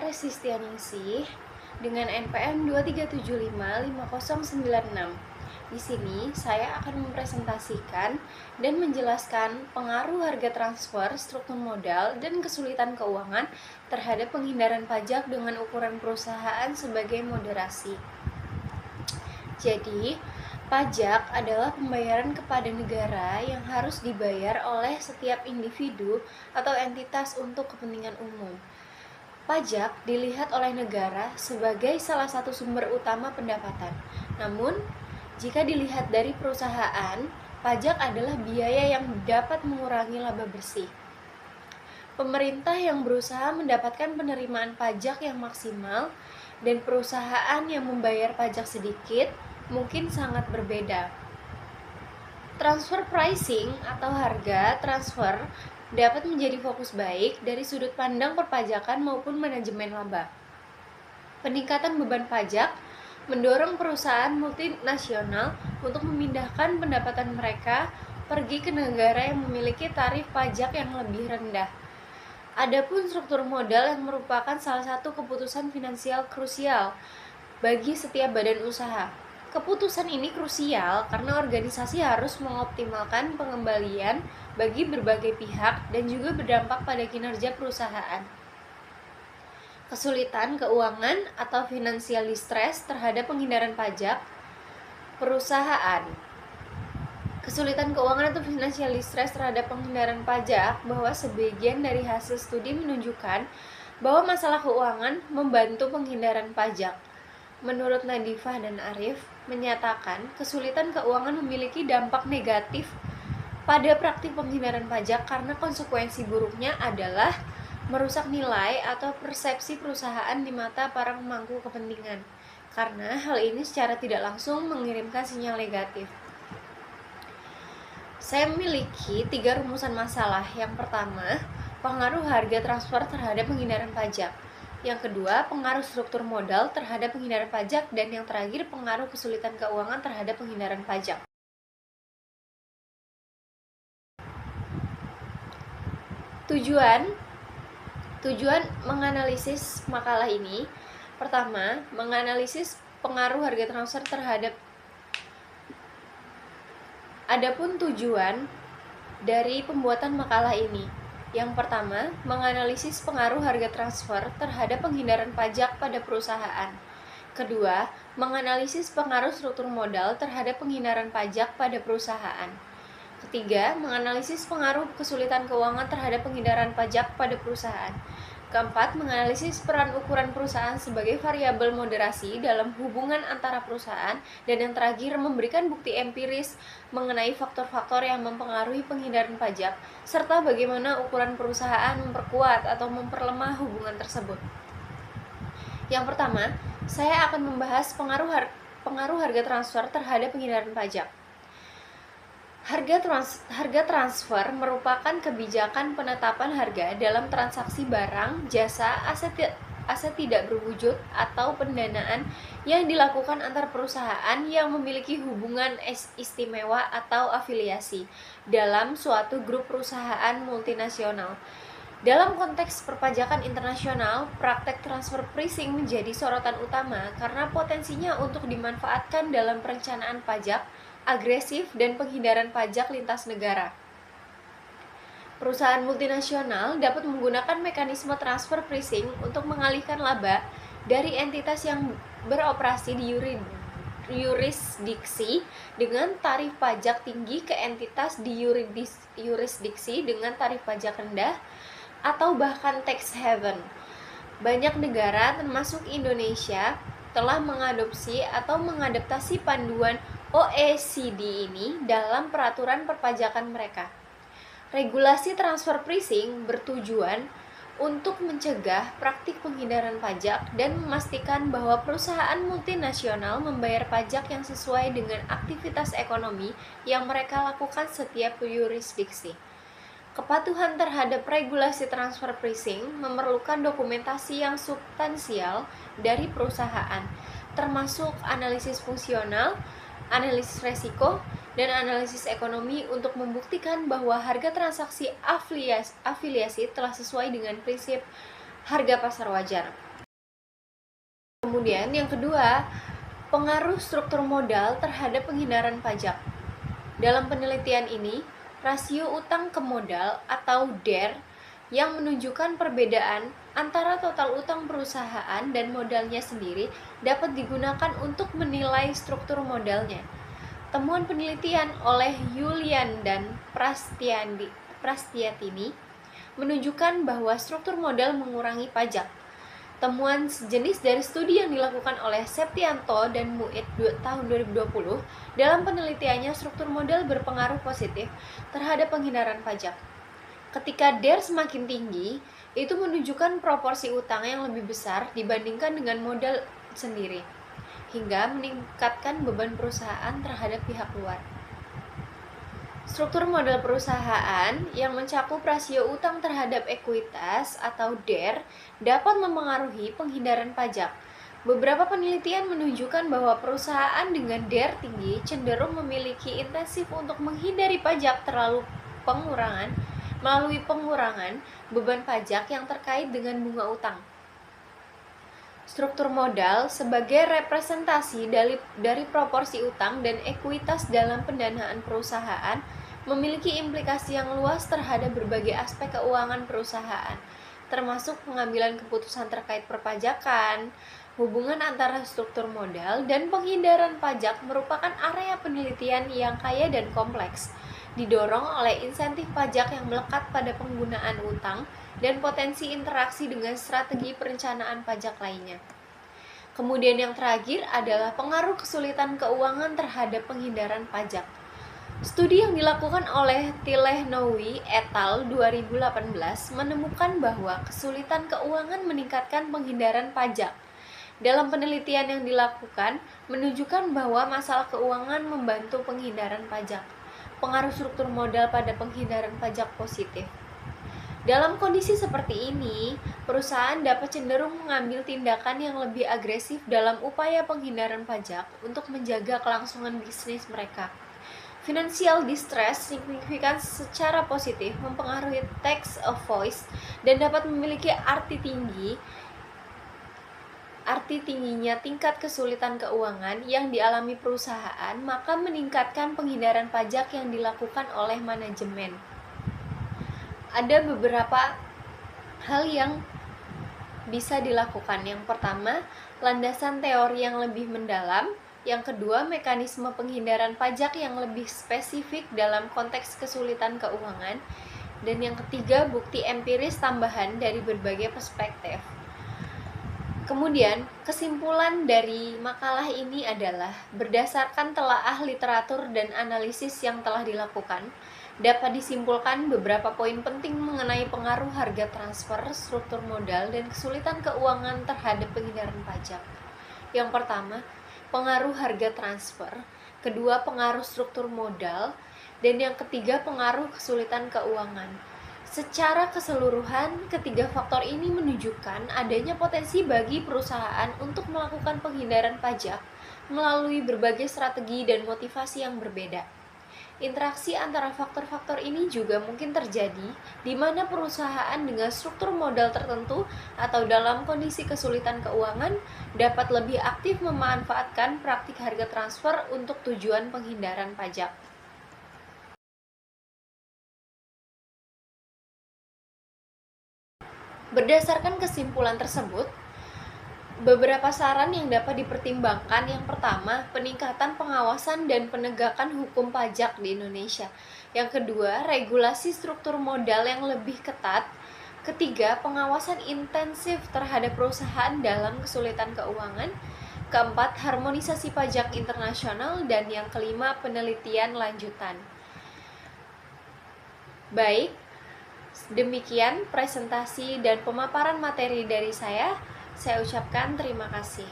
Resistianingsih dengan NPM 237555096. Di sini saya akan mempresentasikan dan menjelaskan pengaruh harga transfer, struktur modal, dan kesulitan keuangan terhadap penghindaran pajak dengan ukuran perusahaan sebagai moderasi. Jadi, pajak adalah pembayaran kepada negara yang harus dibayar oleh setiap individu atau entitas untuk kepentingan umum. Pajak dilihat oleh negara sebagai salah satu sumber utama pendapatan. Namun, jika dilihat dari perusahaan, pajak adalah biaya yang dapat mengurangi laba bersih. Pemerintah yang berusaha mendapatkan penerimaan pajak yang maksimal dan perusahaan yang membayar pajak sedikit mungkin sangat berbeda. Transfer pricing atau harga transfer dapat menjadi fokus baik dari sudut pandang perpajakan maupun manajemen laba. Peningkatan beban pajak mendorong perusahaan multinasional untuk memindahkan pendapatan mereka pergi ke negara yang memiliki tarif pajak yang lebih rendah. Adapun struktur modal yang merupakan salah satu keputusan finansial krusial bagi setiap badan usaha. Keputusan ini krusial karena organisasi harus mengoptimalkan pengembalian bagi berbagai pihak dan juga berdampak pada kinerja perusahaan. Kesulitan keuangan atau financial distress terhadap penghindaran pajak perusahaan. Kesulitan keuangan atau financial distress terhadap penghindaran pajak bahwa sebagian dari hasil studi menunjukkan bahwa masalah keuangan membantu penghindaran pajak. Menurut Nadifah dan Arif, menyatakan kesulitan keuangan memiliki dampak negatif pada praktik penghindaran pajak karena konsekuensi buruknya adalah merusak nilai atau persepsi perusahaan di mata para pemangku kepentingan, karena hal ini secara tidak langsung mengirimkan sinyal negatif. Saya memiliki 3 rumusan masalah. Yang pertama, pengaruh harga transfer terhadap penghindaran pajak. Yang kedua, pengaruh struktur modal terhadap penghindaran pajak. Dan yang terakhir, pengaruh kesulitan keuangan terhadap penghindaran pajak. Tujuan menganalisis makalah ini. Pertama, menganalisis pengaruh harga transfer terhadap. Adapun tujuan dari pembuatan makalah ini, yang pertama, menganalisis pengaruh harga transfer terhadap penghindaran pajak pada perusahaan. Kedua, menganalisis pengaruh struktur modal terhadap penghindaran pajak pada perusahaan. Ketiga, menganalisis pengaruh kesulitan keuangan terhadap penghindaran pajak pada perusahaan. Keempat, menganalisis peran ukuran perusahaan sebagai variabel moderasi dalam hubungan antara perusahaan. Dan yang terakhir, memberikan bukti empiris mengenai faktor-faktor yang mempengaruhi penghindaran pajak, serta bagaimana ukuran perusahaan memperkuat atau memperlemah hubungan tersebut. Yang pertama, saya akan membahas pengaruh harga transfer terhadap penghindaran pajak. Harga transfer merupakan kebijakan penetapan harga dalam transaksi barang, jasa, aset tidak berwujud, atau pendanaan yang dilakukan antar perusahaan yang memiliki hubungan istimewa atau afiliasi dalam suatu grup perusahaan multinasional. Dalam konteks perpajakan internasional, praktek transfer pricing menjadi sorotan utama karena potensinya untuk dimanfaatkan dalam perencanaan pajak agresif dan penghindaran pajak lintas negara. Perusahaan multinasional dapat menggunakan mekanisme transfer pricing untuk mengalihkan laba dari entitas yang beroperasi di yurisdiksi dengan tarif pajak tinggi ke entitas di yurisdiksi dengan tarif pajak rendah atau bahkan tax haven. Banyak negara termasuk Indonesia telah mengadopsi atau mengadaptasi panduan OECD ini dalam peraturan perpajakan mereka. Regulasi transfer pricing bertujuan untuk mencegah praktik penghindaran pajak dan memastikan bahwa perusahaan multinasional membayar pajak yang sesuai dengan aktivitas ekonomi yang mereka lakukan setiap yurisdiksi. Kepatuhan terhadap regulasi transfer pricing memerlukan dokumentasi yang substansial dari perusahaan, termasuk analisis fungsional, analisis resiko, dan analisis ekonomi untuk membuktikan bahwa harga transaksi afiliasi telah sesuai dengan prinsip harga pasar wajar. Kemudian yang kedua, pengaruh struktur modal terhadap penghindaran pajak. Dalam penelitian ini, rasio utang ke modal atau DER yang menunjukkan perbedaan antara total utang perusahaan dan modalnya sendiri dapat digunakan untuk menilai struktur modalnya. Temuan penelitian oleh Yulian dan Prastiatini menunjukkan bahwa struktur modal mengurangi pajak. Temuan sejenis dari studi yang dilakukan oleh Septianto dan Muid tahun 2020 dalam penelitiannya struktur modal berpengaruh positif terhadap penghindaran pajak. Ketika DER semakin tinggi, itu menunjukkan proporsi utang yang lebih besar dibandingkan dengan modal sendiri, hingga meningkatkan beban perusahaan terhadap pihak luar. Struktur modal perusahaan yang mencakup rasio utang terhadap ekuitas atau DER dapat mempengaruhi penghindaran pajak. Beberapa penelitian menunjukkan bahwa perusahaan dengan DER tinggi cenderung memiliki intensif untuk menghindari pajak melalui pengurangan beban pajak yang terkait dengan bunga utang. Struktur modal sebagai representasi dari proporsi utang dan ekuitas dalam pendanaan perusahaan memiliki implikasi yang luas terhadap berbagai aspek keuangan perusahaan, termasuk pengambilan keputusan terkait perpajakan. Hubungan antara struktur modal dan penghindaran pajak merupakan area penelitian yang kaya dan kompleks, didorong oleh insentif pajak yang melekat pada penggunaan utang dan potensi interaksi dengan strategi perencanaan pajak lainnya. Kemudian yang terakhir adalah pengaruh kesulitan keuangan terhadap penghindaran pajak. Studi yang dilakukan oleh Tilehnowi et al. 2018 menemukan bahwa kesulitan keuangan meningkatkan penghindaran pajak. Dalam penelitian yang dilakukan, menunjukkan bahwa masalah keuangan membantu penghindaran pajak. Pengaruh struktur modal pada penghindaran pajak positif. Dalam kondisi seperti ini, perusahaan dapat cenderung mengambil tindakan yang lebih agresif dalam upaya penghindaran pajak untuk menjaga kelangsungan bisnis mereka. Financial distress signifikan secara positif mempengaruhi tax avoidance dan dapat memiliki arti tingginya tingkat kesulitan keuangan yang dialami perusahaan, maka meningkatkan penghindaran pajak yang dilakukan oleh manajemen. Ada beberapa hal yang bisa dilakukan. Yang pertama, landasan teori yang lebih mendalam. Yang kedua, mekanisme penghindaran pajak yang lebih spesifik dalam konteks kesulitan keuangan. Dan yang ketiga, bukti empiris tambahan dari berbagai perspektif. Kemudian, kesimpulan dari makalah ini adalah berdasarkan telaah literatur dan analisis yang telah dilakukan, dapat disimpulkan beberapa poin penting mengenai pengaruh harga transfer, struktur modal, dan kesulitan keuangan terhadap penghindaran pajak. Yang pertama, pengaruh harga transfer. Kedua, pengaruh struktur modal. Dan yang ketiga, pengaruh kesulitan keuangan. Secara keseluruhan, ketiga faktor ini menunjukkan adanya potensi bagi perusahaan untuk melakukan penghindaran pajak melalui berbagai strategi dan motivasi yang berbeda. Interaksi antara faktor-faktor ini juga mungkin terjadi di mana perusahaan dengan struktur modal tertentu atau dalam kondisi kesulitan keuangan dapat lebih aktif memanfaatkan praktik harga transfer untuk tujuan penghindaran pajak. Berdasarkan kesimpulan tersebut, beberapa saran yang dapat dipertimbangkan. Yang pertama, peningkatan pengawasan dan penegakan hukum pajak di Indonesia. Yang kedua, regulasi struktur modal yang lebih ketat. Ketiga, pengawasan intensif terhadap perusahaan dalam kesulitan keuangan. Keempat, harmonisasi pajak internasional. Dan yang kelima, penelitian lanjutan. Baik, demikian presentasi dan pemaparan materi dari saya. Saya ucapkan terima kasih.